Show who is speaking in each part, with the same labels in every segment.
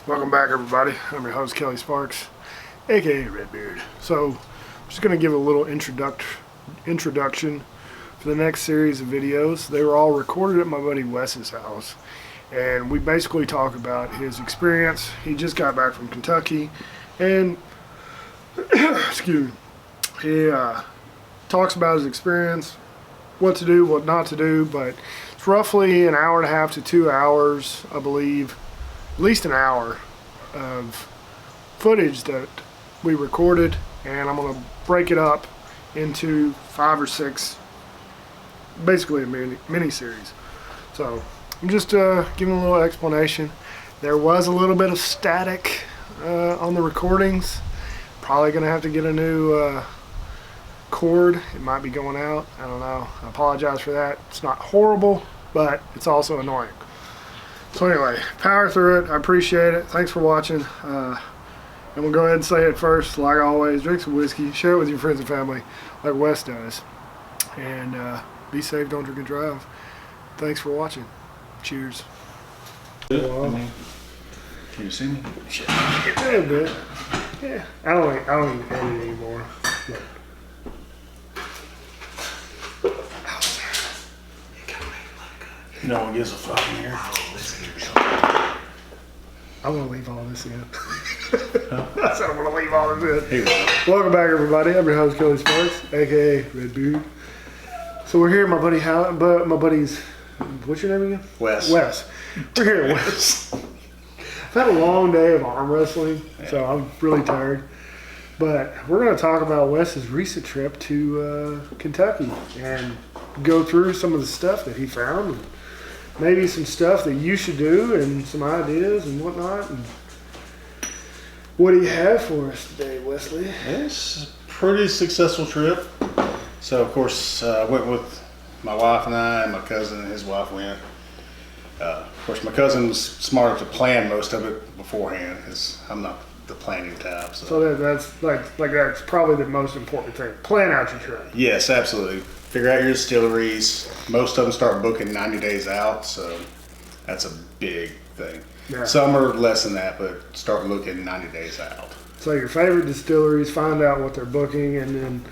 Speaker 1: Welcome back, everybody. I'm your host, Kelly Sparks, aka Redbeard. So, I'm just going to give a little introduction for the next series of videos. They were all recorded at my buddy Wes's house, and we basically talk about his experience. He just got back from Kentucky, and excuse me, he talks about his experience, what to do, what not to do, but it's roughly an hour and a half to 2 hours, I believe. At least an hour of footage that we recorded, and I'm going to break it up into 5 or 6, basically a mini series. So I'm just giving a little explanation. There was a little bit of static on the recordings. Probably going to have to get a new cord. It might be going out. I don't know. I apologize for that. It's not horrible, but it's also annoying. So anyway, power through it. I appreciate it. Thanks for watching. And we'll go ahead and say it first, like always. Drink some whiskey. Share it with your friends and family, like Wes does. And be safe. Don't drink and drive. Thanks for watching. Cheers.
Speaker 2: Can you see me?
Speaker 1: A little bit. Yeah. I don't even edit anymore. But.
Speaker 2: No one gives a fuck in here.
Speaker 1: I want to leave all this in. I said I want to leave all this in.
Speaker 2: Here we go.
Speaker 1: Welcome back, everybody. I'm your host, Kelly Sparks, aka Redbeard. So we're here at my buddy's. What's your name again?
Speaker 2: Wes.
Speaker 1: Wes. We're here at Wes. I've had a long day of arm wrestling, so I'm really tired. But we're going to talk about Wes's recent trip to Kentucky and go through some of the stuff that he found. And maybe some stuff that you should do and some ideas and whatnot. And what do you have for us today, Wesley?
Speaker 2: It's a pretty successful trip. So, of course, I went with my wife and I, and my cousin and his wife went. Of course, my cousin was smart to plan most of it beforehand, because I'm not the planning type.
Speaker 1: So that's like that's probably the most important thing. Plan out your trip.
Speaker 2: Yes, absolutely. Figure out your distilleries. Most of them start booking 90 days out, so that's a big thing.
Speaker 1: Yeah.
Speaker 2: Some are less than that, but start looking 90 days out.
Speaker 1: So your favorite distilleries, find out what they're booking, and then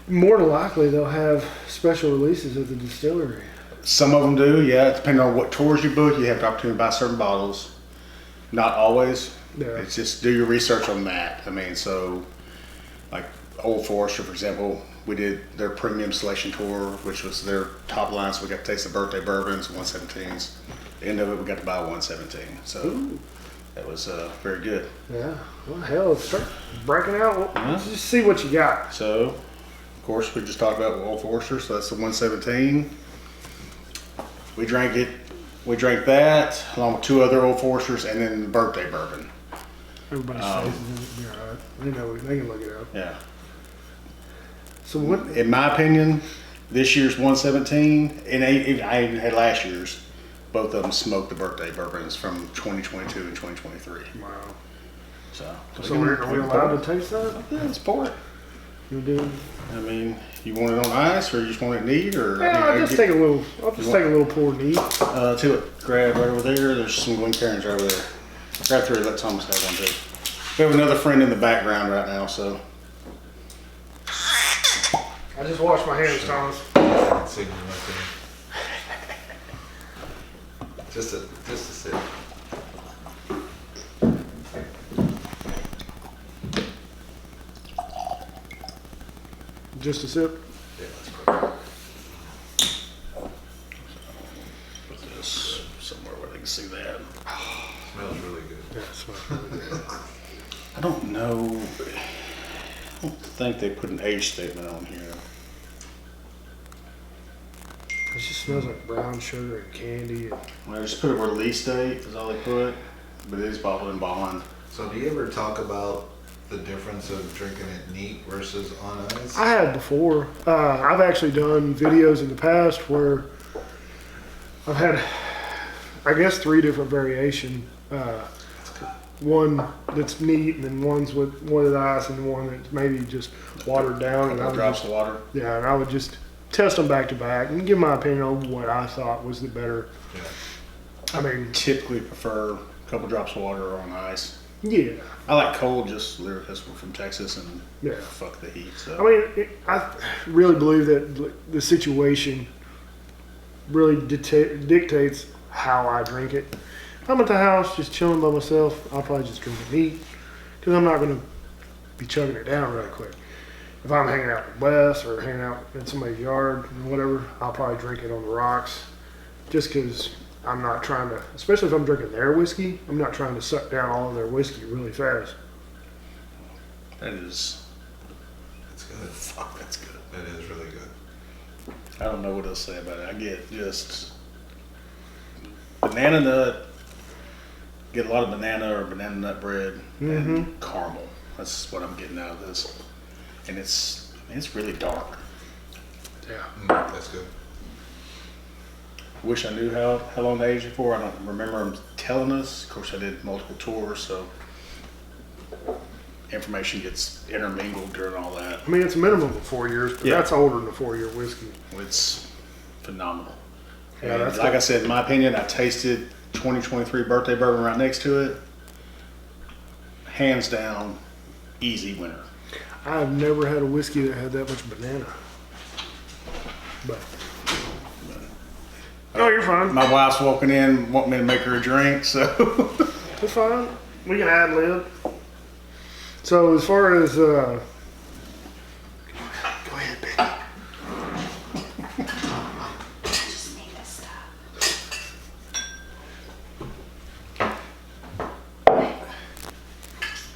Speaker 1: more than likely they'll have special releases at the distillery.
Speaker 2: Some of them do, yeah. Depending on what tours you book, you have the opportunity to buy certain bottles. Not always.
Speaker 1: Yeah.
Speaker 2: It's just do your research on that. I mean, so like Old Forester, for example, we did their premium selection tour, which was their top line. So we got to taste the birthday bourbons, 117s. The end of it, we got to buy 117. So
Speaker 1: Ooh.
Speaker 2: that was very good.
Speaker 1: Yeah. Well, hell, let's start breaking out. Let's just see what you got.
Speaker 2: So, of course, we just talked about Old Forester. So that's the 117. We drank it. We drank that along with 2 other Old Foresters, and then the birthday bourbon.
Speaker 1: Everybody's faces in it. Be all right. They know. They can look it up.
Speaker 2: Yeah.
Speaker 1: So what?
Speaker 2: In my opinion, this year's 117, and I even had last year's, both of them smoked the birthday bourbons from 2022 and 2023.
Speaker 1: Wow.
Speaker 2: So
Speaker 1: Are we allowed to taste that?
Speaker 2: Yeah, let's pour it.
Speaker 1: You do?
Speaker 2: I mean, you want it on ice, or you just want it neat, or?
Speaker 1: Yeah, I'll just take a little pour neat.
Speaker 2: To it. Grab right over there. There's some Glencairns right over there. Grab 3. Let Thomas have one too. We have another friend in the background right now, so.
Speaker 1: I just washed my hands, Thomas.
Speaker 3: Signal right there. Just a sip.
Speaker 1: Just a sip.
Speaker 3: Yeah, that's perfect.
Speaker 2: Put this somewhere where they can see that.
Speaker 3: Smells really good.
Speaker 1: Yeah, it smells really good.
Speaker 2: I don't know. I don't think they put an age statement on here.
Speaker 1: It just smells like brown sugar and candy.
Speaker 2: Well, just put a release date is all they put, but it is bottled in bond.
Speaker 3: So do you ever talk about the difference of drinking it neat versus on ice?
Speaker 1: I have before. I've actually done videos in the past where I've had, I guess, 3 different variation. One that's neat, and then one with ice, and one that's maybe just watered down. And I
Speaker 2: drops of water.
Speaker 1: Yeah, and I would just test them back to back and give my opinion on what I thought was the better.
Speaker 3: Yeah.
Speaker 2: I mean, typically prefer a couple drops of water on ice.
Speaker 1: Yeah.
Speaker 2: I like cold just literally because we're from Texas and
Speaker 1: Yeah.
Speaker 2: fuck the heat. So.
Speaker 1: I mean, I really believe that the situation really dictates how I drink it. If I'm at the house just chilling by myself, I'll probably just drink it neat because I'm not going to be chugging it down really quick. If I'm hanging out with Wes or hanging out in somebody's yard or whatever, I'll probably drink it on the rocks just because I'm not trying to, especially if I'm drinking their whiskey, I'm not trying to suck down all of their whiskey really fast.
Speaker 2: That is.
Speaker 3: That's good.
Speaker 2: Fuck, that's good.
Speaker 3: That is really good.
Speaker 2: I don't know what else to say about it. I get just banana nut. Get a lot of banana or banana nut bread and caramel. That's what I'm getting out of this. And it's really dark.
Speaker 1: Yeah.
Speaker 3: That's good.
Speaker 2: Wish I knew how long they aged it for. I don't remember them telling us. Of course, I did multiple tours, so information gets intermingled during all that.
Speaker 1: I mean, it's a minimum of 4 years, but
Speaker 2: Yeah.
Speaker 1: that's older than a 4-year whiskey.
Speaker 2: It's phenomenal.
Speaker 1: Yeah,
Speaker 2: And
Speaker 1: that's
Speaker 2: like
Speaker 1: good.
Speaker 2: I said, in my opinion, I tasted 2023 birthday bourbon right next to it. Hands down, easy winner.
Speaker 1: I've never had a whiskey that had that much banana. But oh, you're fine.
Speaker 2: My wife's walking in, wanting me to make her a drink, so
Speaker 1: It's fine. We can ad lib. So as far as go ahead, baby.
Speaker 4: Just need to stop.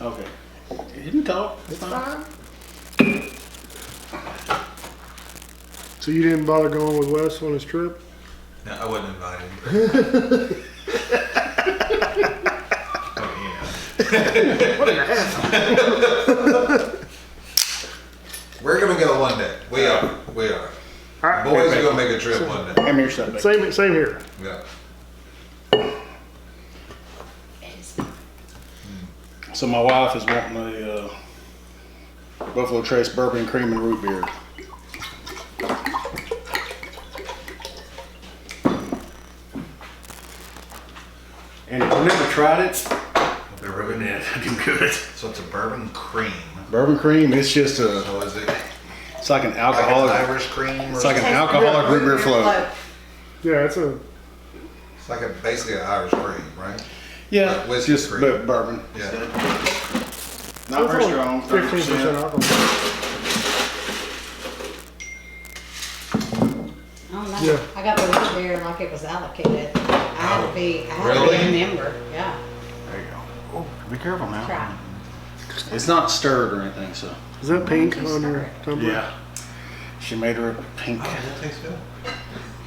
Speaker 2: okay. You can talk.
Speaker 1: It's fine. So you didn't bother going with Wes on his trip?
Speaker 3: No, I wasn't invited.
Speaker 1: What an asshole.
Speaker 3: We're gonna go one day. We are. We are.
Speaker 1: All right.
Speaker 3: Boys are gonna make a trip one day.
Speaker 2: Hand me your stuff, baby.
Speaker 1: Same here.
Speaker 3: Yeah.
Speaker 4: It is.
Speaker 2: So my wife is wanting a Buffalo Trace bourbon cream and root beer. And if you've never tried it,
Speaker 3: They're really
Speaker 2: yeah, I do good.
Speaker 3: So it's a bourbon cream.
Speaker 2: Bourbon cream, it's just a,
Speaker 3: So is it
Speaker 2: it's like an
Speaker 3: like
Speaker 2: alcoholic,
Speaker 3: an Irish cream?
Speaker 2: it's like an alcoholic root beer float.
Speaker 1: Yeah, it's a
Speaker 3: It's like basically an Irish cream, right?
Speaker 2: Yeah,
Speaker 3: Like whiskey
Speaker 2: just
Speaker 3: cream.
Speaker 2: bourbon.
Speaker 3: Yeah.
Speaker 2: Not very strong,
Speaker 1: 15%
Speaker 2: 30%.
Speaker 1: alcohol.
Speaker 4: I don't know.
Speaker 1: Yeah.
Speaker 4: I got the root beer like it was allocated. I had to be
Speaker 3: Really?
Speaker 4: a member. Yeah.
Speaker 2: There you go. Oh, be careful now.
Speaker 4: Try.
Speaker 2: It's not stirred or anything, so.
Speaker 1: Is that pink
Speaker 4: Why don't you
Speaker 1: on your
Speaker 4: stir it?
Speaker 1: tumbler?
Speaker 2: Yeah. She made her a pink.
Speaker 3: Oh, that tastes good.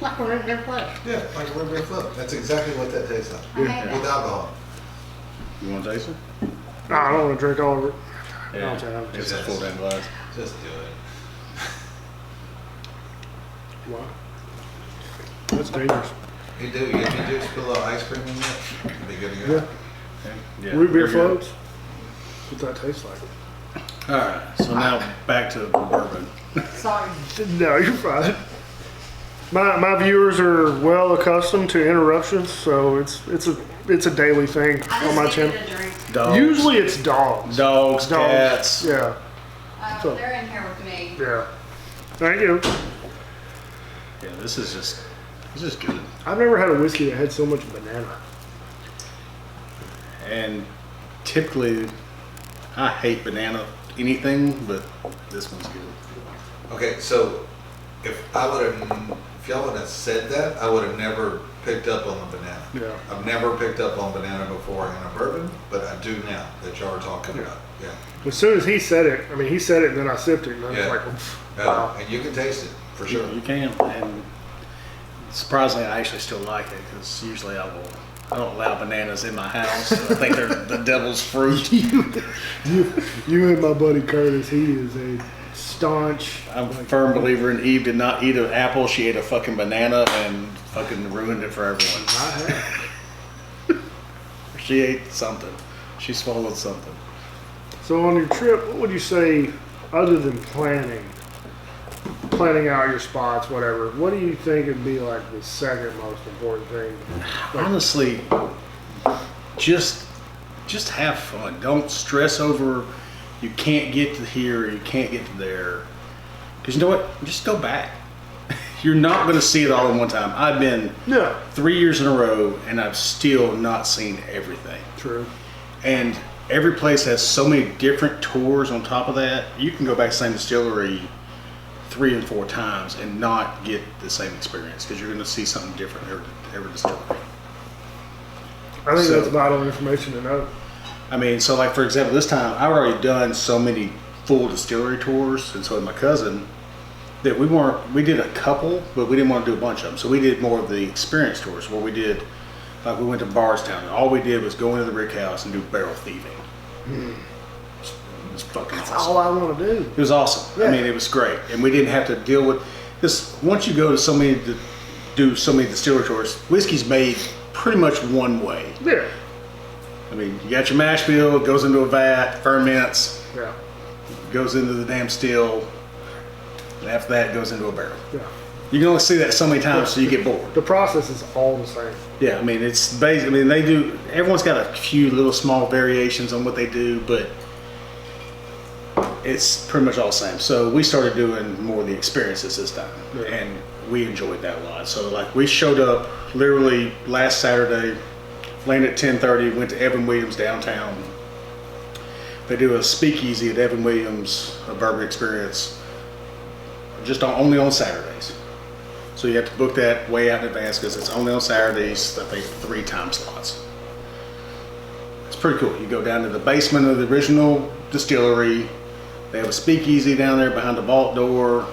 Speaker 4: Like a root beer float.
Speaker 3: Yeah, like a root beer float. That's exactly what that tastes like.
Speaker 4: I made
Speaker 3: With
Speaker 4: that.
Speaker 3: alcohol.
Speaker 2: You want to taste it?
Speaker 1: No, I don't want to drink all of it.
Speaker 2: Yeah.
Speaker 1: I'll try it.
Speaker 2: It's a full damn glass.
Speaker 3: Just do it.
Speaker 1: Wow. That's dangerous.
Speaker 3: You do. You do spill a little ice cream in there. It'd be good to go.
Speaker 1: Yeah.
Speaker 2: Yeah.
Speaker 1: Root beer
Speaker 2: Very good.
Speaker 1: floats. What's that taste like?
Speaker 2: All right. So now back to bourbon.
Speaker 4: Sorry.
Speaker 1: No, you're fine. My viewers are well accustomed to interruptions, so it's a daily thing
Speaker 4: I
Speaker 1: on my
Speaker 4: just
Speaker 1: channel.
Speaker 4: needed a drink.
Speaker 2: Dogs.
Speaker 1: Usually it's dogs.
Speaker 2: Dogs, cats.
Speaker 1: Yeah, So-
Speaker 4: They're in here with me.
Speaker 1: yeah. Thank you.
Speaker 2: Yeah, this is good.
Speaker 1: I've never had a whiskey that had so much banana.
Speaker 2: And typically, I hate banana anything, but this one's good.
Speaker 3: Okay, so if y'all would have said that, I would have never picked up on the banana.
Speaker 1: Yeah.
Speaker 3: I've never picked up on banana before in a bourbon, but I do now that y'all are talking about. Yeah.
Speaker 1: As soon as he said it, he said it, and then I sipped it, and I was
Speaker 3: Yeah.
Speaker 1: like, wow.
Speaker 3: And you can taste it for sure.
Speaker 2: You can, and surprisingly, I actually still like it because usually I don't allow bananas in my house. I think they're the devil's fruit.
Speaker 1: You and my buddy Curtis, he is a staunch.
Speaker 2: I'm a firm believer in Eve did not eat an apple. She ate a fucking banana and fucking ruined it for everyone.
Speaker 1: I have.
Speaker 2: She ate something. She swallowed something.
Speaker 1: So on your trip, what would you say, other than planning out your spots, whatever, what do you think would be like the second most important thing?
Speaker 2: Honestly, just have fun. Don't stress over you can't get to here, you can't get to there. Because you know what? Just go back. You're not going to see it all in one time. I've been 3 years in a row, and I've still not seen everything.
Speaker 1: True.
Speaker 2: And every place has so many different tours on top of that. You can go back to the same distillery 3 and 4 times and not get the same experience because you're going to see something different every distillery.
Speaker 1: I think
Speaker 2: So-
Speaker 1: that's vital information to know.
Speaker 2: I mean, so like for example, this time I've already done so many full distillery tours, and so with my cousin, that we did a couple, but we didn't want to do a bunch of them. So we did more of the experience tours where we did, like we went to Bardstown, and all we did was go into the rick house and do barrel thieving. It was fucking
Speaker 1: That's
Speaker 2: awesome.
Speaker 1: all I want to do.
Speaker 2: It was awesome.
Speaker 1: Yeah.
Speaker 2: I mean, it was great, and we didn't have to deal with this. Once you go to do so many distillery tours, whiskey's made pretty much one way.
Speaker 1: Yeah.
Speaker 2: I mean, you got your mash bill, it goes into a vat, ferments,
Speaker 1: Yeah.
Speaker 2: goes into the damn still, and after that it goes into a barrel.
Speaker 1: Yeah.
Speaker 2: You can only see that so many times, so you get bored.
Speaker 1: The process is all the same.
Speaker 2: Yeah, I mean, it's basic. I mean, everyone's got a few little small variations on what they do, but it's pretty much all the same. So we started doing more of the experiences this time,
Speaker 1: Yeah.
Speaker 2: and we enjoyed that a lot. So like we showed up literally last Saturday, landed at 10:30, went to Evan Williams downtown. They do a speakeasy at Evan Williams, a bourbon experience, only on Saturdays. So you have to book that way out in advance because it's only on Saturdays. I think 3 time slots. It's pretty cool. You go down to the basement of the original distillery. They have a speakeasy down there behind the vault door,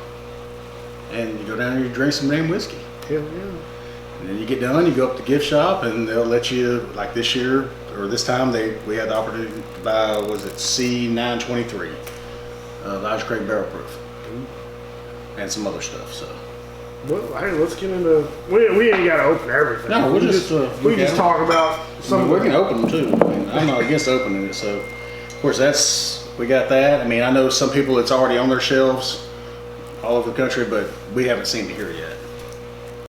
Speaker 2: and you go down there and you drink some damn whiskey.
Speaker 1: Hell yeah.
Speaker 2: And then you get done, you go up to the gift shop, and they'll let you, like this year, or this time, we had the opportunity to buy, was it C923, Elijah Craig Barrel Proof, and some other stuff, so.
Speaker 1: Well, hey, let's get into. We ain't got to open everything.
Speaker 2: No, we'll just,
Speaker 1: we just talk about some.
Speaker 2: We can open them too. I mean, I'm not against opening it, so. Of course, we got that. I mean, I know some people, it's already on their shelves all over the country, but we haven't seen it here yet.